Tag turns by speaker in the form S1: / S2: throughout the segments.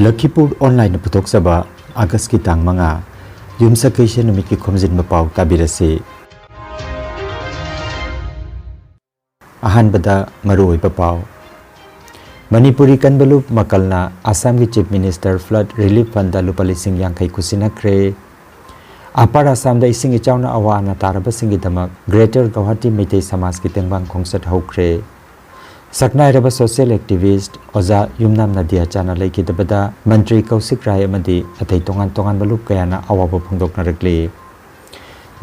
S1: Lakhipur Online Putok Saba Agas ki tang mga Yumsakation Numit ki Khomjinba Pao tabirasi Ahanbada Marui Pao Manipuri Kanbalup Makalna Assam ki Chief Minister Flood Relief Fund Lupalising Yangkai Kusinakre Apar Assam da ising ichawna awana taraba singidamak Greater Guwahati Meitei Samas ki tengbang khongsat haukre Saknai raba social activist Oja Nadiyachand laiki dabada Mantri Kausik Rai amadi atai tongan balup kayana awaba phongdokna rakli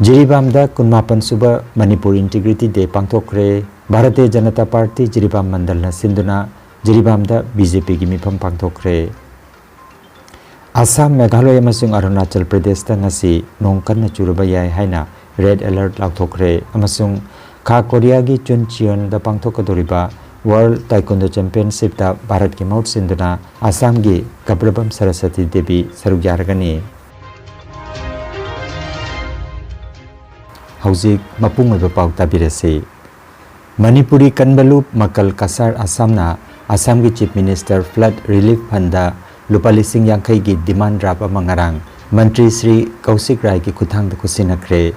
S1: Jiribamda kunmapan suba Manipur Integrity Day pangthokre Bharatiya Janata Party Jiribam Mandal na sinduna Jiribamda BJP gi mifam pangthokre Assam Meghalaya amasung Arunachal Pradesh ta ngasi nong kanna churaba yai haina red alert lauthokre amasung Kha Korea gi Chuncheon da pangthokadoriba World Taekwondo Championship da Bharat ki maut sinduna Assam gi Kaprabam Saraswati Devi saruk yaragani Hauzik mapung oiba pau tabirasi Manipuri Kanbalup Makal Kasar Assamna Assam gi Chief Minister Flood Relief Fund da Lupalising Yangkai gi demand rap amangarang Mantri Sri Kausik Rai ki kuthang da kusinakre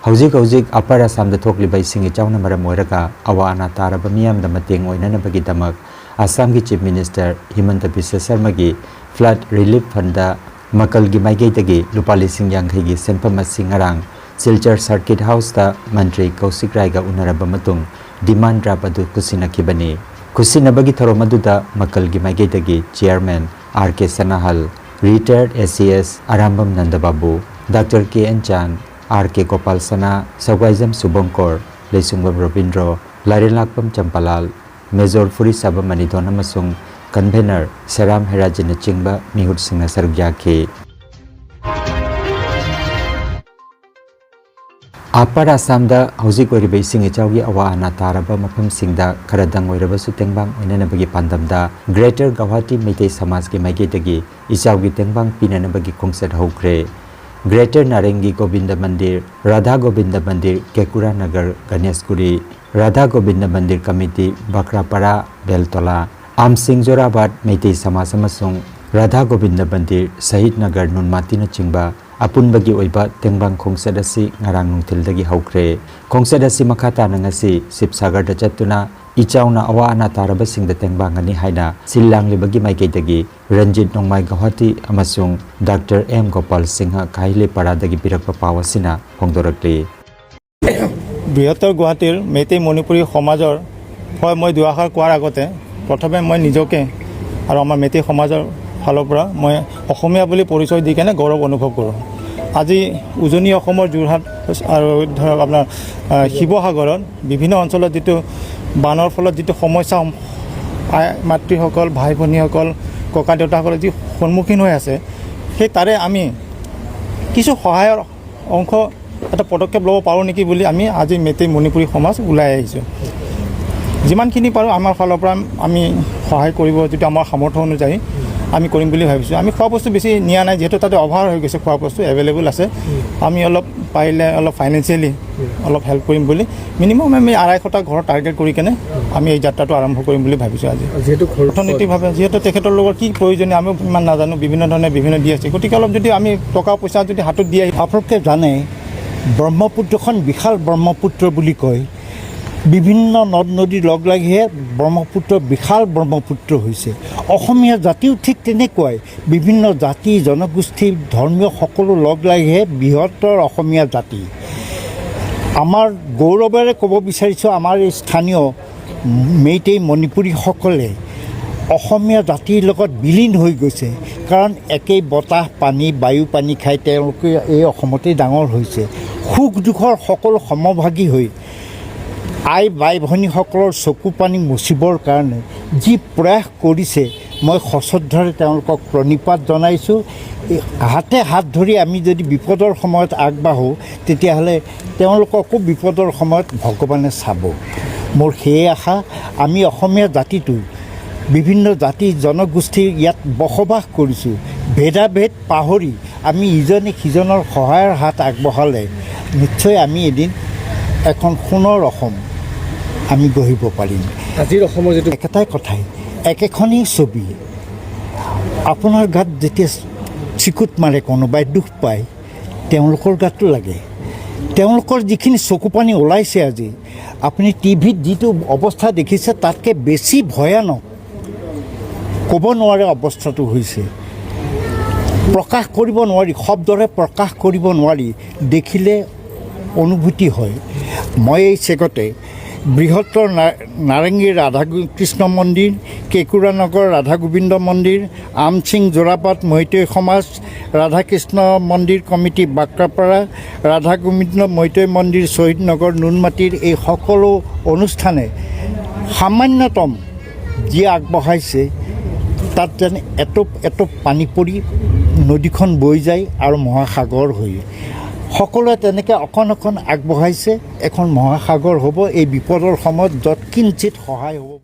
S1: Hauzik Upper Assam da thokli bai singi chawna maram oiraga awa ana taraba miyam da mateng oinana bagi damak Assam gi Chief Minister Himanta Biswa Sarma gi Flood Relief Fund da Makal gi maigei dagi Lupalising Yangkai gi senpam singarang Silchar Circuit House da Mantri Kausik Rai ga unaraba matung demand rap adu kusinakibani kusinabagi thoromaduda Makal gi maigei dagi Chairman R.K. Sanahal, Retired SCS Arambam Nandababu, Dr. K.N. Chan, R.K. Gopal Sana, Sawgaizam Subongkor, Leisungwam Robindro, Larilakpam Champalal, Major Furi Saba Manidon Amasung, Convener Seram Herajina Chingba Mihut Singna Sarugyaki. Upper Assam da Hauzik Oriba Singi Chawgi Awa Ana Taraba Mapam Singda Karadang Oiraba Sutengbang Oinanabagi Pandamda Greater Guwahati Meitei Samas ki Maigedagi Isawgi Tengbang Pinanabagi Khongsat Haukre Greater Narengi Govinda Mandir Radha Govinda Mandir Kekura Nagar Ganeshguri Radha Govinda Mandir Committee Bakrapara Beltola Amsing Jorabad Meitei Samas amasung Radha Govinda Mandir Sahid Nagar Nunmati na Chingba Apunbagi oiba tengbang khongsat asi ngarang nungthildagi haukre khongsat asi makhata nangasi Sipsagar da chatuna ichawna awa ana taraba singda tengbang ani haina sillang libagi maikeidagi Ranjit Nongmai Guwahati amasung Dr. M Gopal Singha Kaile Paradagi birakpa pawasina hongdorakli
S2: বৃহত্তৰ গুৱাহাটীৰ মেইতেই মণিপুৰী সমাজৰ হয় মই দুআষাৰ কোৱাৰ আগতে প্ৰথমে মই নিজকে আৰু আমাৰ মেইতেই সমাজৰ ফালৰ পৰা মই অসমীয়া বুলি পৰিচয় দি কেনে গৌৰৱ অনুভৱ কৰোঁ আজি উজনি অসমৰ যোৰহাট আৰু ধৰক আপোনাৰ শিৱসাগৰত বিভিন্ন অঞ্চলত যেটো বানৰ ফলত যেটো সমস্যা মাতৃসকল ভাই ভনীসকল ককা দেউতাসকল যি সন্মুখীন হৈ আছে সেই তাৰে আমি কিছু সহায়ৰ অংশ এটা পদক্ষেপ ল'ব পাৰোঁ নেকি বুলি আমি আজি মেইতেই মণিপুৰী সমাজ ওলাই আহিছোঁ যিমানখিনি পাৰোঁ আমাৰ ফালৰ পৰা আমি সহায় কৰিব যেটো আমাৰ সামৰ্থ্য অনুযায়ী আমি কৰিম বুলি ভাবিছোঁ আমি খোৱা বস্তু বেছি নিয়া নাই যেহেতু তাতে অভাৰ হৈ গৈছে খোৱা বস্তু এভেইলেবল আছে আমি অলপ পাৰিলে অলপ ফাইনেন্সিয়েলি অলপ হেল্প কৰিম বুলি মিনিমাম আমি 250টা ঘৰ টাৰ্গেট কৰি কেনে আমি এই যাত্ৰাটো আৰম্ভ কৰিম বুলি ভাবিছোঁ আজি যেহেতু অৰ্থনৈতিকভাৱে যেহেতু তেখেতৰ লগত কি প্ৰয়োজনীয় আমি ইমান নাজানো বিভিন্ন ধৰণে বিভিন্ন দি আছে গতিকে অলপ যদি আমি টকা পইচা যদি হাতত দিয়ে
S3: আপোনালোকে জানে ব্ৰহ্মপুত্ৰখন বিশাল ব্ৰহ্মপুত্ৰ বুলি কয় বিভিন্ন নদ নদী লগ লাগিহে ব্ৰহ্মপুত্ৰ বিশাল ব্ৰহ্মপুত্ৰ হৈছে অসমীয়া জাতিও ঠিক তেনেকুৱাই বিভিন্ন জাতি জনগোষ্ঠী ধৰ্মীয় সকলো লগ লাগিহে বৃহত্তৰ অসমীয়া জাতি আমাৰ গৌৰৱেৰে ক'ব বিচাৰিছোঁ আমাৰ এই স্থানীয় মেইতেই মণিপুৰীসকলে অসমীয়া জাতিৰ লগত বিলীন হৈ গৈছে কাৰণ একেই বতাহ পানী বায়ু পানী খাই তেওঁলোকে এই অসমতেই ডাঙৰ হৈছে সুখ দুখৰ সকলো সমভাগী হৈ আই বাই ভনীসকলৰ চকু পানী মুচিবৰ কাৰণে যি প্ৰয়াস কৰিছে মই সশ্ৰদ্ধাৰে তেওঁলোকক প্ৰণিপাত জনাইছোঁ হাতে হাত ধৰি আমি যদি বিপদৰ সময়ত আগবাঢ়োঁ তেতিয়াহ'লে তেওঁলোককো বিপদৰ সময়ত ভগৱানে চাব মোৰ সেই আশা আমি অসমীয়া জাতিটো বিভিন্ন জাতি জনগোষ্ঠীৰ ইয়াত বসবাস কৰিছোঁ ভেদাভেদ পাহৰি আমি ইজনে সিজনৰ সহায়ৰ হাত আগবঢ়ালে নিশ্চয় আমি এদিন এখন সোণৰ অসম আমি গঢ়িব পাৰিম আজিৰ অসমৰ যেটো একেটাই কথাই একেখনেই ছবি আপোনাৰ গাত যেতিয়া চিকুট মাৰে কোনোবাই দুখ পায় তেওঁলোকৰ গাতো লাগে তেওঁলোকৰ যিখিনি চকু পানী ওলাইছে আজি আপুনি টিভিত যিটো অৱস্থা দেখিছে তাতকৈ বেছি ভয়ানক ক'ব নোৱাৰে অৱস্থাটো হৈছে প্ৰকাশ কৰিব নোৱাৰি শব্দৰে প্ৰকাশ কৰিব নোৱাৰি দেখিলে অনুভূতি হয় মই এই চেগতে বৃহত্তৰ নাৰেংগী ৰাধাকৃষ্ণ মন্দিৰ কেঁকুৰানগৰ ৰাধা গোবিন্দ মন্দিৰ আমচিং যোৰাপাট মৈতৈ সমাজ ৰাধাকৃষ্ণ মন্দিৰ কমিটি বাক্ৰাপাৰা ৰাধা গোবিন্দ মৈতৈ মন্দিৰ শ্বহীদ নগৰ নুনমাটিৰ এই সকলো অনুষ্ঠানে সামান্যতম যি আগবঢ়াইছে তাত যেন এটুপ এটুপ পানী পৰি নদীখন বৈ যায় আৰু মহাসাগৰ হৈ সকলোৱে তেনেকৈ অকণ অকণ আগবঢ়াইছে এখন মহাসাগৰ হ'ব এই বিপদৰ সময়ত য'ত কিঞ্চিত সহায় হ'ব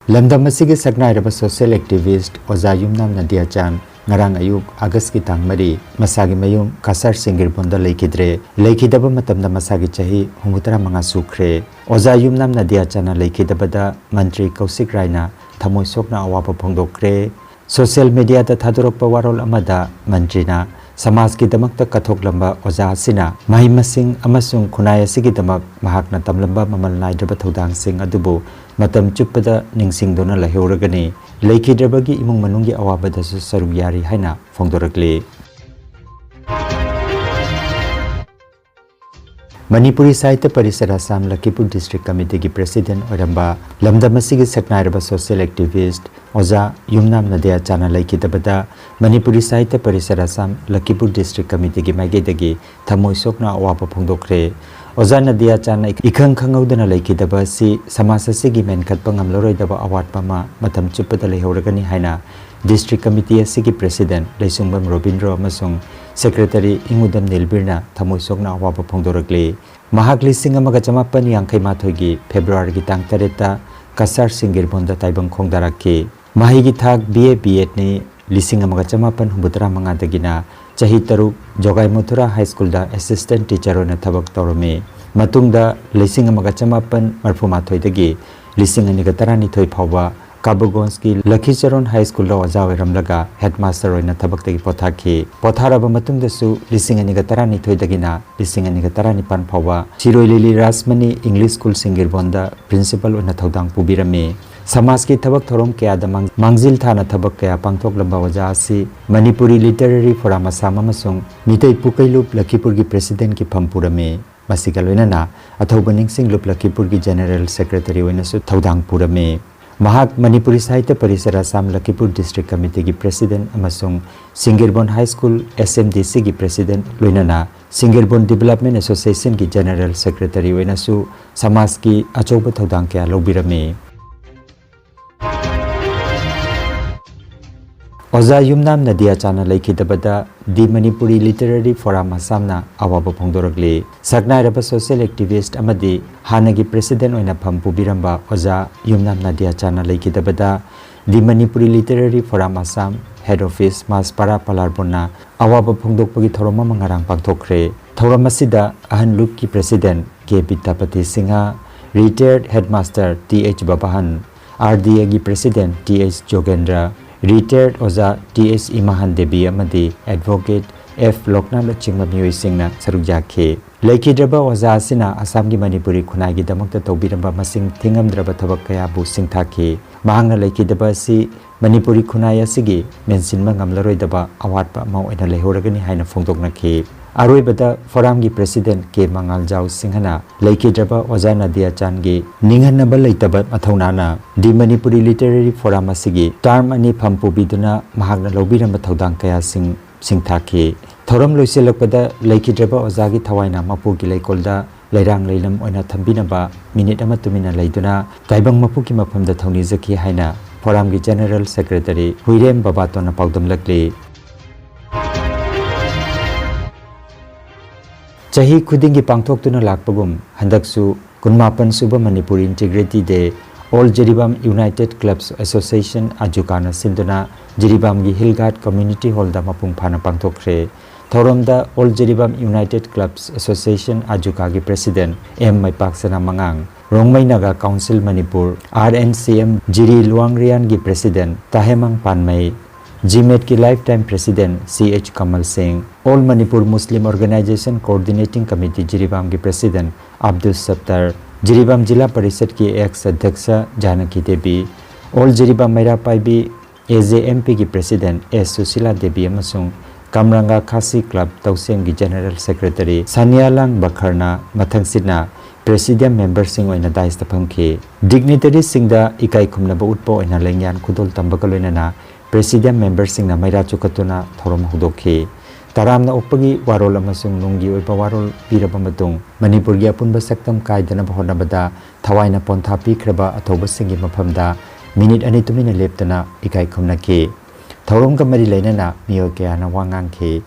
S1: lamdam asigi saknairaba social activist Oja Nadiyachand ngarang ayuk August ki tang mari masagi mayum kasar singir bonda leikidre leikidaba matamda masagi chahi 63 sukre Oja Nadiyachand leikidabada mantri Kausik Raina thamoi sokna awapa phongdokre social media ta thadorokpa warol amada mantrina समाज की दमक कथोलंबा ओजा सिना महिमसिंग अमसुंग खुनाय असigi दमक महाकना तमलंबा ममल नाइद्रब थौदांग सिंग अदुबो मतम चुप्पदा निंगसिंगदोना लहेवरगनी लेखिद्रबगी इमुंग मनुंगी अवाबदसु Serug यारी हाइना फोंदोरकले Manipuri Sahitya Parishad Assam Lakhipur District Committee की President Oramba लमदम असigi saknairaba social activist Oja Nadiyachand leikidabada Manipuri Sahitya Parishad Assam Lakhipur District Committee की maigedagi thamoi sokna awapa phongdokre Oja Nadiyachand ikhang khangaudana leikidaba si samaj asigi menkhatpa ngamloroidaba award pama matam chuppada lehoragani haina District Committee asigi President Leisungam Robindro amasung Secretary Ingudam Nilbirna thamoi sokna awapa phongdorakle mahak lising amaga chamapan yangkai mathoigi February gi tang tareta kasar singir bonda taibang khongdarakhe mahi gi thak BA B.Ed ni lising amaga chamapan humbutra manga dagina chahi taruk jogai muthura high school da assistant teacher ona thabak torome matungda lising amaga chamapan marphuma thoidagi lising ani ga tarani thoi phawa Kabugon's की Lakhipuronline High School लो ओजा वेरमलगा headmaster ओइना थबक्तगी पोथाखि पोथारबा मतुंगदसु लिसिंग अनिगा तरानि थोइदगिना लिसिंग अनिगा तरानि पान फावा चिरोइलिलि Rajmani English school सिंगिरबोंदा principal ओइना थौदांग पुबिरमे समाज की थबक theorem कयादा मांगजिल थाना थबक कया पांगथोकलंबा ओजा असि Manipuri literary forum Assam अमसुंग मितै पुकैलुप लखीपुर की प्रेसिडेंट की फमपुरमे मसिगा लोइनाना अथौबा निंगसिंग लुप लखीपुर की जनरल सेक्रेटरी ओइनासु थौदांग पुरमे Mahak Manipuri Sahitya Parishad Assam Lakhipur District Committee की President अमसुंग सिंगिरबोन High School SMDC की President लोइनाना सिंगिरबोन Development Association की General Secretary ओइनासु समाज की अचौबा थौदांग कया लौबिरमे Oja Nadiyachand leikidabada di Manipuri Literary Forum Assamna awaba phongdorakle saknairaba social activist amadi hanagi president oina phampu biramba Oja Nadiyachand leikidabada di Manipuri Literary Forum Assam head office Maspara Palarbonna awaba phongdokpagi thoroma mangarang pangthokre thoram asida ahan loop ki president K Bitapati Singha retired headmaster TH Babahan RDA gi president TH Jogendra Retired Oja T.S. Imahan Debi amadi Advocate F. Loknam Lachingma Miyuisingna Sarukjakhe Laikhidraba Oja asina Assam gi Manipuri khunai gi damakta tawbiramba masing thingamdraba thabak kaya bu singthakhe mahangna laikhidaba si Manipuri khunai asigi mensinma ngamlaroidaba award pa ma oina lehoragani haina phongdoknakhe Aroibada Forum gi President K Mangaljau Singhana Laikhidraba Oja Nadiyachand gi ninghanaba leitaba mathaunana di Manipuri Literary Forum asigi term ani phampu biduna mahagna lobiramba thaudang kaya singthakhe thoram loiselakpada Laikhidraba Oja gi thawaina mapu gi leikolda leirang leilam oina thambinaba minute ama tumina leiduna taibang mapu ki maphamda thauni zakhi haina Forum gi General Secretary Huirem Babatona paudamlakle Chahi khudingi pangthoktuna lakpagum handaksu kunmapan suba Manipuri Integrity Day All Jiribam United Clubs Association Ajukana Sinduna Jiribam gi Hillgard Community Hall da mapung phana pangthokre Thoromda All Jiribam United Clubs Association Ajuka gi President M Maipaksana Mangang, Rongmai Naga Council Manipur, RNCM Jiri Luangrian gi President Tahemang Panmai, GMET ki Lifetime President CH Kamal Singh, All Manipur Muslim Organization Coordinating Committee Jiribam ki President Abdul Sattar, Jiribam Jila Parishad ki ex Adhyaksha Janaki Devi, All Jiribam Maira Paibi AJMP ki President S Susila Devi amasung Kamranga Khasi Club Tausem ki General Secretary Sanyalang Bakharna Mathangsina Presidium Member Singh oina dais tapamki Dignitaries Singda ikai khumna ba utpo oina lengyan khudol tambakaloina Presidium Member Singh na Maira Chukatuna Thorom Hudokhi Taramna Upagi Warol amasung nunggi oipa warol piraba matung Manipur gi apunba saktam kaidana bahonabada Thawaina pontha pikraba athoba singi maphamda Minute ani tumina leptana ikai khumna ki Thorom ka mari lainana miyo kya na wangang ki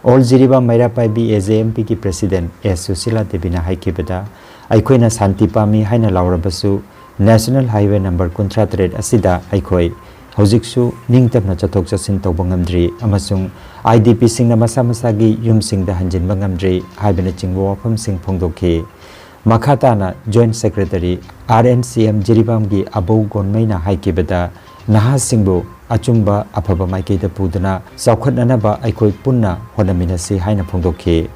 S1: All Jiriba Maira Paibi AJMP ki President S Susila Devi na haikibada Aikhoina Santi Pami haina laurabasu National Highway number 38 asida aikhoi Hojiksu ningtapna chathok chasin tawba ngamdri amasung IDP singna masa masagi yum singda hanjinba ngamdri haibana chingwa wafam sing phongdokhi Makhatana Joint Secretary RNCM Jiribam gi Abou Gonmaina haikibada Naha Singbu Achumba Afaba Maikeda Pudana Saukhatnanaba Aikoi Punna Honaminasi haina phongdokhi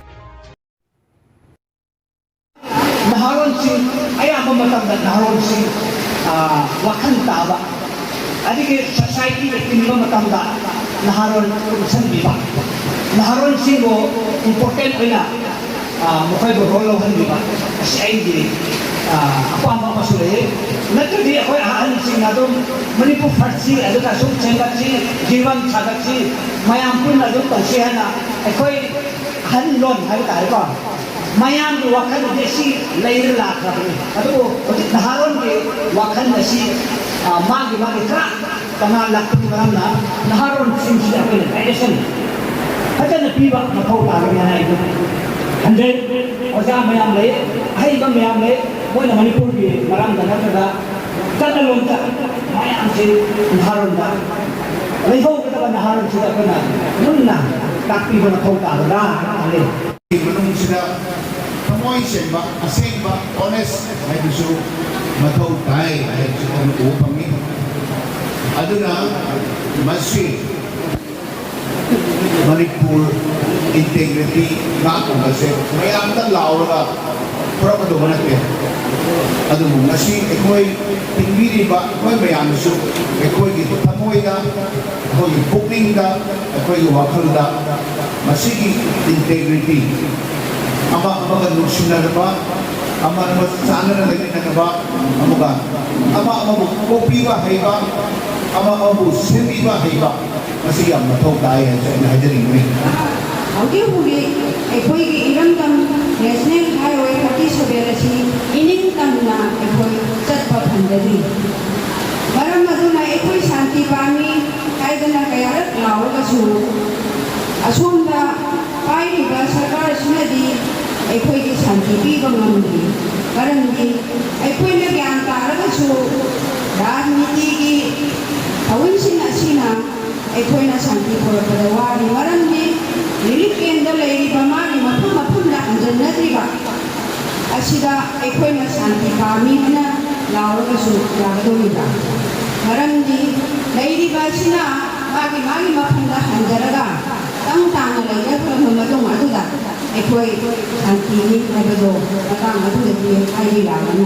S4: Naharon Singh ayaba matamda Naharon Singh wakhan taba Adige society kinba matamda Naharon sanbiba Naharon Singh go important oina mukhay bo rolo hanbiba SID ako ang masule natudi ako aan sing nadum Manipur farsi aduka sum chengatsi jiwan chagatsi mayam pun nadum pasihana akoy hanlon hay tayo mayam di wakan desi layer lakra adu naharon di wakan desi magi tra tanga Lakhipuronline na naharon sing sila ko election hata na piba makaw tayo na ito and then oja mayam le ay bang mayam le mo na Manipur bi maram dana kada kadalon ta mayam si naharon da leho kada naharon sila ko na nun na takpi ba makaw tayo na ale
S5: Manung sila pamoy ba asing ba honest ay gusto mataw tayo ay gusto upang ni aduna masih Manipur integrity na ako kasi may amtan laura pero kado natin adu masih ekoy tingbiri ba koy mayam su ekoy gito pamoy da koy booking da ekoy wakal da masih integrity ama nusunna ba ama sana na lagi na ba amuga ama kopi ba hay ba ama semi ba hay ba masih ang matog tayo sa inahadirin mo
S6: Audio-hugi ay ko'y iramdam National Highway 37 iningtam na ay ko'y satpapandali. Maram maduna ay ko'y santi pami kahit na kayarat lao kasu asumda pairi ba sarkar sinadi ay ko'y santi pibang namundi. Maram di ay ko'y nagyang tara kasu dahil nitigi awin sina ay ko'y na santi pura padawari. Maram di Lirik kenda lagi pamari mapun na andyan na diba? Asida eko'y masanti kami na laura kasu lagdo nila. Marandi lagi ba sina magi mapun na andyan tang lagi na kung mamadong aduda eko'y santi ni lagdo matang aduda di ay laman.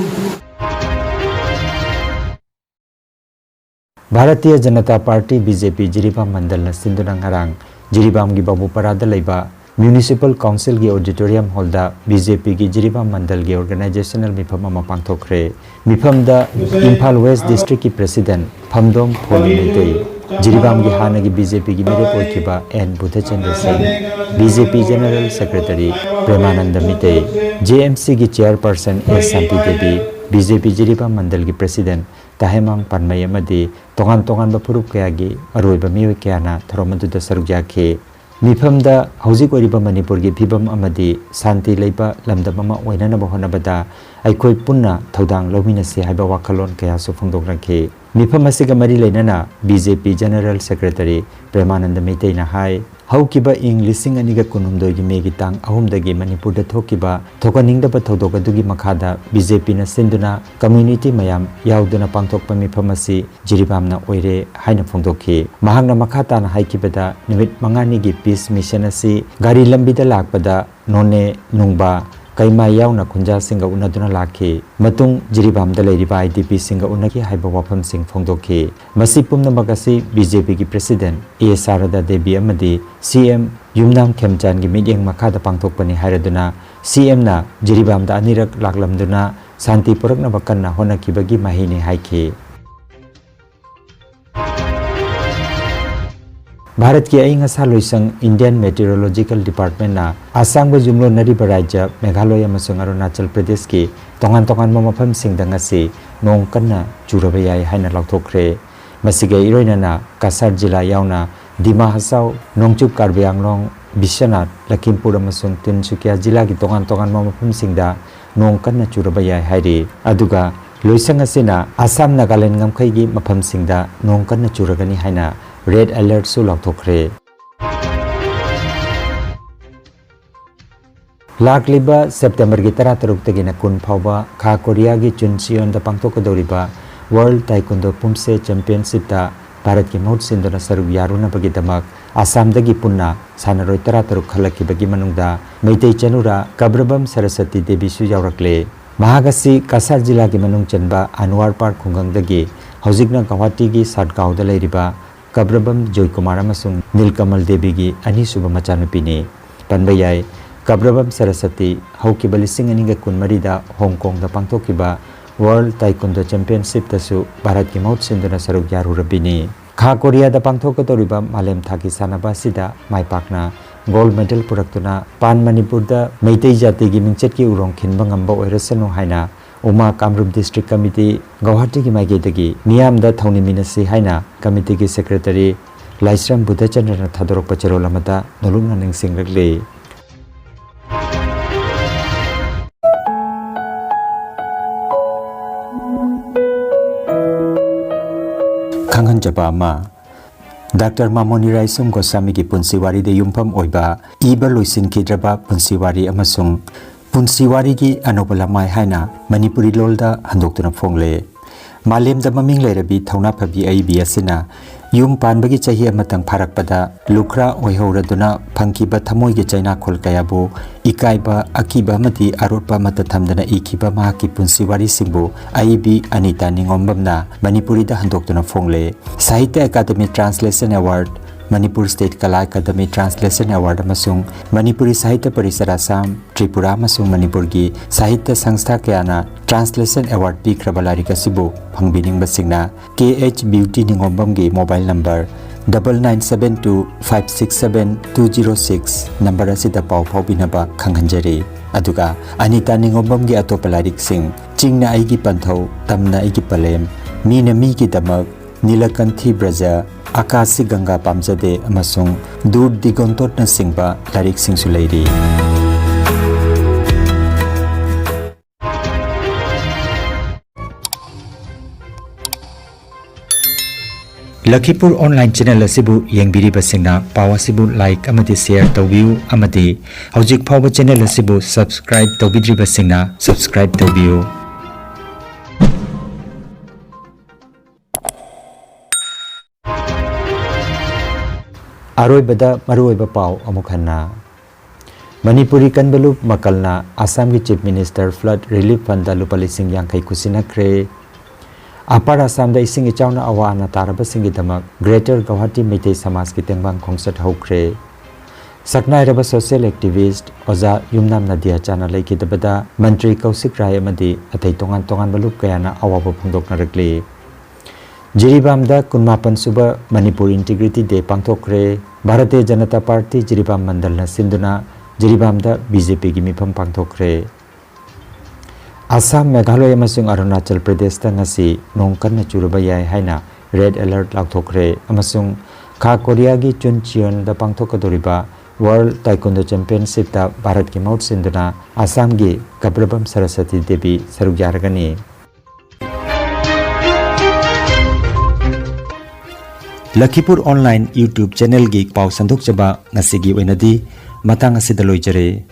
S1: Bharatiya Janata Party BJP Jiribam Mandal na sindunang harang Jiribam gi Babu Parada Laiba Municipal Council gi Auditorium Hall da BJP gi Jiribam Mandal gi organizational mifam ama pangthokre mifam da Imphal West District ki President Phamdom Phoni Meitei Jiribam gi hana gi BJP gi mere poikiba N Buddhachandra Singh BJP General Secretary Premananda Meitei JMC gi Chairperson S Santi Devi BJP Jiribam Mandal gi President Tahemang Panmay amadi tongan ba purup kaya gi aroiba miwi kaya na thoromaduda sarukjaki mifamda hojik oriba Manipur gi phibam amadi santi leiba lamdam ama oinana ba honabada aikoi punna thodang lominasi haiba wakalon kaya su phongdokrakhi mifam asiga mari leinana BJP General Secretary Premananda Meitei na hai हौकिबा इंग लिसिंग अनिगा कुनुमदोगी Maggi तांग अहुमदगी मणिपुर दा थोकिबा थोकनिंगदबा थौदोगदुगी मखादा BJP ना सिंदुना community मयाम याउदुना पांथोकपा मिफमसी जिरिबामना ओइरे हाइना फोंदोखि महांगना मखाताना हाइकिबदा निमित मंगानिगी piece mission असि गाड़ी लंबिदा लाकपदा नोने नुंगबा कईमा याउना खुंजा सिंगा उनदुना लाखि मतुंग जिरिबामदा लेरिबा IDP सिंगा उनकी हाइबा वाफम सिंग फोंदोखि मसी पुमनमगसी बीजेपी की प्रेसिडेंट ए शारदा देवी अमदी सीएम युमनाम खेमचान की मीटिंग मखादा पांथोकपनि हायरदुना सीएम ना जिरिबामदा अनिरक लाकलमदुना शांति पुरकनबा कन्ना होनखिबगी माहिने हाइखि भारत की अइंग असा लोइसंग इंडियन मेटेरोलॉजिकल डिपार्टमेंट ना आसाम जुमलो नरी राज्य मेघालय अमसुंग अरुणाचल प्रदेश की तोंगान तोंगान मफम सिंगदंगसी नोंग कन्ना चुरबा याय हाइना लाउथोखरे मसिगे इरोइनाना कासार जिला यावना दिमा हसाव नोंगचुप कार्बी आंगलोंग बिश्वनाथ लखीमपुर अमसुंग तिनसुकिया जिला की तोंगान तोंगान मफम सिंगदा नोंग कन्ना चुरबा याय हाइरि अदुगा लोइसंग असिना आसाम नागालैंड ngамखैगी मफम सिंगदा नोंग कन्ना चुरगनी हाइना रेड अलर्ट सु लाउथोखरे लाखलिबा सेप्टेम्बर की 13 तगिना कुन फावबा खा कोरिया की चुनचियोन दा पांथोकदौरिबा वर्ल्ड ताइक्वांडो पुमसे चैंपियनशिप दा भारत की मौत सिंदुना सरुक यारुनबगी दमक आसाम दगी पुन्ना सानरोय 13 खलकिबगी मनुंगदा मैतै चनुरा कब्रबम सरस्वती देवी सु यावरकले महागसी कासार जिला की मनुंग चनबा अनवार पार्क खुंगंगदगी हौजिकना गुवाहाटी की साटगांवदा लेरिबा कब्रबम जयकुमार अमसुंग नीलकमल देवी की अनीसुब मचानुपीने पनबयाय कब्रबम सरस्वती हौकिबा लिसिंग अनिगा कुनमरीदा हांगकांग दा पांथोकिबा वर्ल्ड ताइक्वांडो चैंपियनशिप तसु भारत की मौत सिंदुना सरुक यारुरबिनी खा कोरिया दा पांथोकदौरिबा मालेम थाकी सानाबा सिदा माइपाकना गोल्ड मेडल पुरक्तुना पान मणिपुर दा मैतै जाति की मिंचेट की उरोंग खिनबा ngamba ओइरसनु हाइना उमा कामरूप डिस्ट्रिक्ट कमिटी गुवाहाटी की माइगेदगी मियाम दा थौनि मिनसी हाइना कमिटी की सेक्रेटरी लाइस्राम बुद्धचंद्रन थादोरक पचरोल अमदा नलुंगना निंगसिंगरले खांगन जबामा डॉक्टर मामोनी राइसुम गोस्वामी की पुंसीवारी दे युमफम ओइबा इबा लोइसिन किद्रबा पुंसीवारी अमसुंग पुंसीवारी की अनोबलमाय हाइना मणिपुरी लोलदा हंदोक्तुना फोंगले मालेमदा ममिंग लेरबी थौना फबी आईबी असिना युम पानबगी चाही अमतंग फारकपदा लुखरा ओइहौरदुना फंकीबा थमोइगे चाइना खोल कयाबो इकाइबा अकीबा मति आरोपा मत थमदना इखिबा माकी पुंसीवारी सिंबो आईबी अनिता निंगोम्बमना मणिपुरी दा हंदोक्तुना फोंगले साहित्य अकादमी ट्रांसलेशन अवार्ड मणिपुर स्टेट कला अकादमी ट्रांसलेशन अवार्ड अमसुंग मणिपुरी साहित्य परिषद असम त्रिपुरा अमसुंग मणिपुर की साहित्य संस्था कयाना translation award पीख्रबा लारिक असिबु फंगबिनिंगबसिंगना KH beauty Ningombam की मोबाइल नंबर 9972567206 नंबर असिदा पाव फावबिनबा खंगहंजरी अदुगा अनिता निंगोम्बम की अतोप लारिक सिंह चिंगना आइगी पंथौ तमना आइगी पलेम मीना मी की दमक नीलकंठी ब्रजा आकाशी गंगा पामजदे अमसुंग दूर दिगंतोटना सिंगबा लारिक सिंगसु लेरी लखीपुर ऑनलाइन चैनल असिबु येंगबिरिबसिंगना पाव असिबु लाइक अमदि शेयर तौबियु अमदि हौजिक फावबा चैनल असिबु सब्सक्राइब तौबिद्रिबसिंगना सब्सक्राइब तौबियु अरोइबदा मरुइबा पाव अमुखन्ना मणिपुरी कनबलुप मकलना आसाम की chief minister flood relief fund लुपा लिसिंग यांखै खुसिनख्रे अपर आसाम दा इसिंग इचाउना अवाना तारबसिंग दमक ग्रेटर गुवाहाटी मैतै समाज की तेंबांग खोंसट हौख्रे सकनाइरबा सोशल एक्टिविस्ट ओजा युमनाम नदियाचाना लेखिदबदा मंत्री कौशिक राय अमदि अथै तोंगान तोंगान बलुप कयाना अवाबो फोंदोकनारकले जिरीबामदा 19 सुबह Manipur integrity day पांथोखरे Bharatiya Janata party Jiribam मंडल न सिंधुना जिरीबामदा बीजेपी की मिफम पांथोखरे आसाम मेघालय अमसुंग अरुणाचल प्रदेश तंगसी नोंग कन्ना चुरबा याय हाइना रेड अलर्ट लाउथोखरे अमसुंग खा कोरिया की चुनचियोन दा पांथोकदोरिबा वर्ल्ड ताइक्वांडो चैंपियनशिप दा भारत की मौत सिंधुना आसाम की कब्रबम सरस्वती देवी सरुक यारगनी Lakhipur Online YouTube channel gi pau sanduk chaba ngasigi oinadi matang asidaloi jare.